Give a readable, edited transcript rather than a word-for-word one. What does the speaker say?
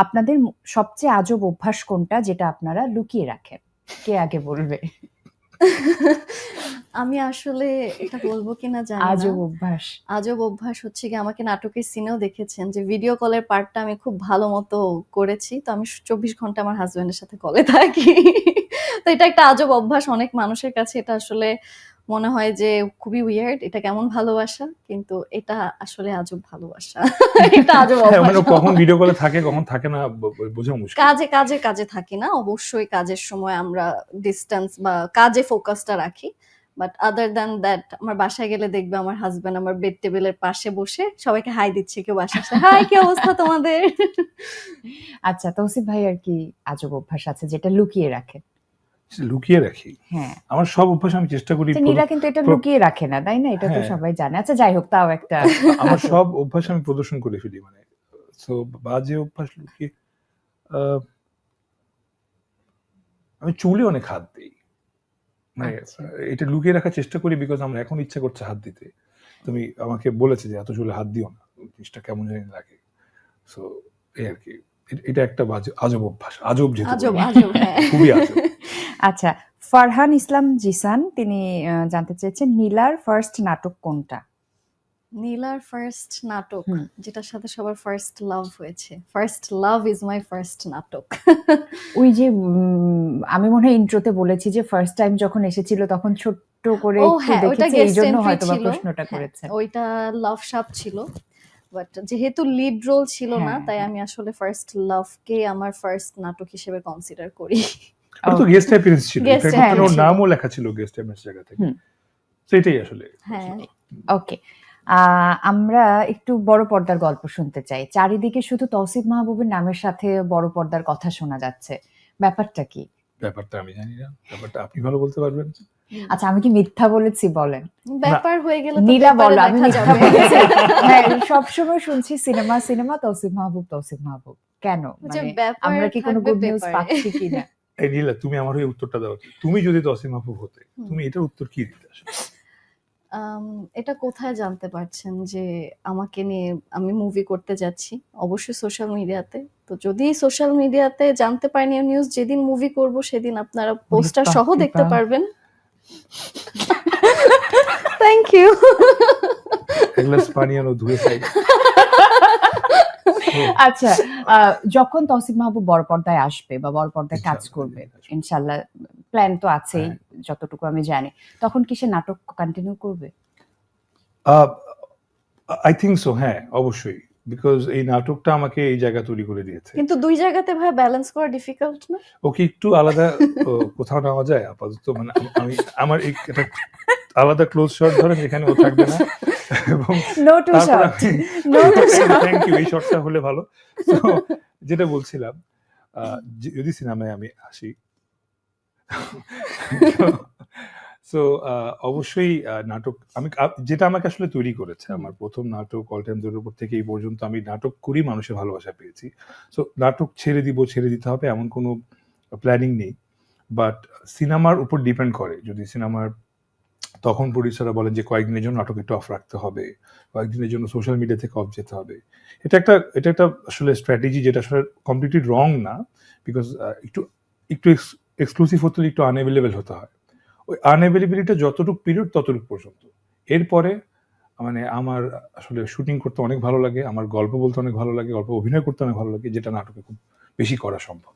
আপনাদের সবচেয়ে আজব অভ্যাস কোনটা যেটা আপনারা লুকিয়ে রাখেন? কে আগে বলবে? আমি আসলে এটা বলবো কিনা জানি না। আজব অভ্যাস। আজব অভ্যাস হচ্ছে গিয়ে, আমাকে নাটকের সিনেও দেখেছেন যে ভিডিও কলের পার্টটা আমি খুব ভালো মতো করেছি। তো আমি 24 ঘন্টা আমার হাসব্যান্ডের সাথে কলে থাকি। তো এটা একটা আজব অভ্যাস। অনেক মানুষের কাছে এটা আসলে মনে হয় যে খুবই উইয়ার্ড, এটা কেমন ভালোবাসা, কিন্তু এটা আসলে আজব ভালোবাসা। এটা আজব হ্যাঁ, অভ্যাস। মানে কখন ভিডিও কলে থাকে কখন থাকে না বোঝা মুশকিল। কাজে থাকি না, অবশ্যই কাজের সময় আমরা ডিস্টেন্স বা কাজে ফোকাসটা রাখি। বাট আদার দ্যান দ্যাট আমার বাসায় গেলে দেখবে আমার হাজবেন্ড আমার বেড টেবিলের পাশে বসে সবাইকে হাই দিচ্ছে, কেউ বাসায় আসলে হাই কি অবস্থা তোমাদের। আচ্ছা, তৌসিফ ভাই আর কি আজব অভ্যাস আছে যেটা লুকিয়ে রাখেন? লুকিয়ে রাখি, হ্যাঁ, আমার সব অভ্যাস আমি চেষ্টা করি। নীলা কিন্তু এটা লুকিয়ে রাখে না, তাই না? এটা তো হ্যাঁ। সবাই জানে। আচ্ছা যাই হোক, তাও একটা আমার সব অভ্যাস আমি প্রদর্শন করে ফেলি, মানে সো বাজে অভ্যাস লুকিয়ে আমি চুলে অনেক হাত দিই, মানে আচ্ছা। এটা লুকিয়ে রাখার চেষ্টা করি বিকজ আমার এখন ইচ্ছা করছে হাত দিতে। তুমি আমাকে বলেছে যে এত চুলে হাত দিও না, জিনিসটা কেমন জানি লাগে। সো এই আর কি, এটা একটা আজব অভ্যাস, আজব যেহেতু আজব বলি, আজব, হ্যাঁ। খুবই আজব। আচ্ছা, ফারহান ইসলাম জিসান তিনি জানতে চেয়েছেন নীলার ফার্স্ট নাটক কোনটা? নীলার ফার্স্ট নাটক হুম। যেটার সাথে সবার ফার্স্ট লাভ হয়েছে, first love is my first নাটক। ওই যে আমি মনে হয় ইন্ট্রোতে বলেছি যে ফার্স্ট টাইম যখন এসেছিল তখন ছোট্ট করে ও একটু হ্যাঁ, ওইটা দেখেছি, এই গেস্ট জন্য এন্ট্রি হয়তো বা ছিল। প্রশ্নটা হ্যাঁ, করেছেন। ওইটা লাভ সাপ ছিল, বাট যেহেতু লিড রোল ছিল না, হ্যাঁ, তাই হ্যাঁ। আমি আসলে ফার্স্ট লাভকে আমার ফার্স্ট নাটক হিসেবে কনসিডার করি। ওটা তো গেস্ট অ্যাপিয়ারেন্স ছিল, Guest ইনফ্যাক্ট ওখানে ওর ছিল। নামও লেখা ছিল গেস্ট অ্যাপিয়ারেন্স জায়গা থেকে। হুম। তো এটাই আসলে। হ্যাঁ। ওকে, আমরা একটু বড় পর্দার গল্প শুনতে চাই। চারিদিকে শুধু তৌসিফ মাহবুবের নামের সাথে বড় পর্দার কথা শোনা যাচ্ছে, ব্যাপারটা কি? ব্যাপারটা আমি জানি না, ব্যাপারটা আপনি ভালো বলতে পারবেন। আচ্ছা, আমি কি মিথ্যা বলেছি বলেন? ব্যাপার হয়ে গেলে তো নীলা পেপারে বলো, আমি দেখা মিথ্যা যাবে। বলেছি? হ্যাঁ, সবসময় শুনছি সিনেমা সিনেমা, তৌসিফ মাহবুব। কেন? যে মানে ব্যাপার আমরা কি কোনো থাকবে গুড নিউজ পেপারে। পাচ্ছি কিনা? এই নীলা, তুমি আমার ওই উত্তরটা দাও। তুমি যদি তসলিম মাহবুব হতে, তুমি এটার উত্তর কি দিতে আসলে? এটা কোথায় জানতে পারছেন যে আমাকে নিয়ে আমি মুভি করতে যাচ্ছি? অবশ্যই সোশ্যাল মিডিয়াতে। তো যদি সোশ্যাল মিডিয়াতে জানতে পারেন এই নিউজ, যেদিন মুভি করব সেদিন আপনারা পোস্টার সহ বাপরে দেখতে বাপ। পারবেন। Thank you. এক গ্লাস পানি আনো, ধুয়ে খাই। আচ্ছা, যখন তৌসিফ মাহবুব বড় পর্দায় আসবে বা বড় পর্দায় কাজ ইনশাআল্লাহ, করবে, আসবে। ইনশাল্লাহ প্ল্যান তো আছেই, হ্যাঁ। যতটুকু আমি জানি, তখন কি সে নাটক কন্টিনিউ করবে? আই থিঙ্ক সো, হ্যাঁ অবশ্যই, বিকজ এই নাটকটা আমাকে এই জায়গা তৈরি করে দিয়েছে। কিন্তু দুই জায়গাতে ভাই ব্যালেন্স করা ডিফিকাল্ট না? ওকে একটু আলাদা কোথাও নেওয়া যায় আপাতত, মানে আমি আমার একটা আলাদা ক্লোজ শট ধরেন যেখানে ও থাকবে না, এবং no two shot, no two shot. Thank you, এই শটটা হলে ভালো। তো যেটা বলছিলাম, যদি সিনেমায় আমি আসি, সো অবশ্যই নাটক আমি যেটা আমাকে আসলে তৈরি করেছে, আমার প্রথম নাটক অল টাইম জোরের উপর থেকে এই পর্যন্ত আমি নাটক করি, মানুষের ভালোবাসা পেয়েছি। সো নাটক ছেড়ে দিতে হবে এমন কোনো প্ল্যানিং নেই, বাট সিনেমার উপর ডিপেন্ড করে। যদি সিনেমার তখন প্রডিউসাররা বলেন যে কয়েকদিনের জন্য নাটক একটু অফ রাখতে হবে, কয়েকদিনের জন্য সোশ্যাল মিডিয়া থেকে অফ যেতে হবে, এটা একটা আসলে স্ট্র্যাটেজি, যেটা আসলে কমপ্লিটলি রং না, বিকজ একটু এক্সক্লুসিভ হতে হলে একটু আনঅ্যাভেলেবেল হতে হয়। ওই আনঅ্যাভেলেবিলিটি যতটুকু পিরিয়ড ততটুকু পর্যন্ত, এরপরে মানে আমার আসলে শুটিং করতে অনেক ভালো লাগে, আমার গল্প বলতে অনেক ভালো লাগে, গল্প অভিনয় করতে অনেক ভালো লাগে, যেটা নাটকে খুব বেশি করা সম্ভব।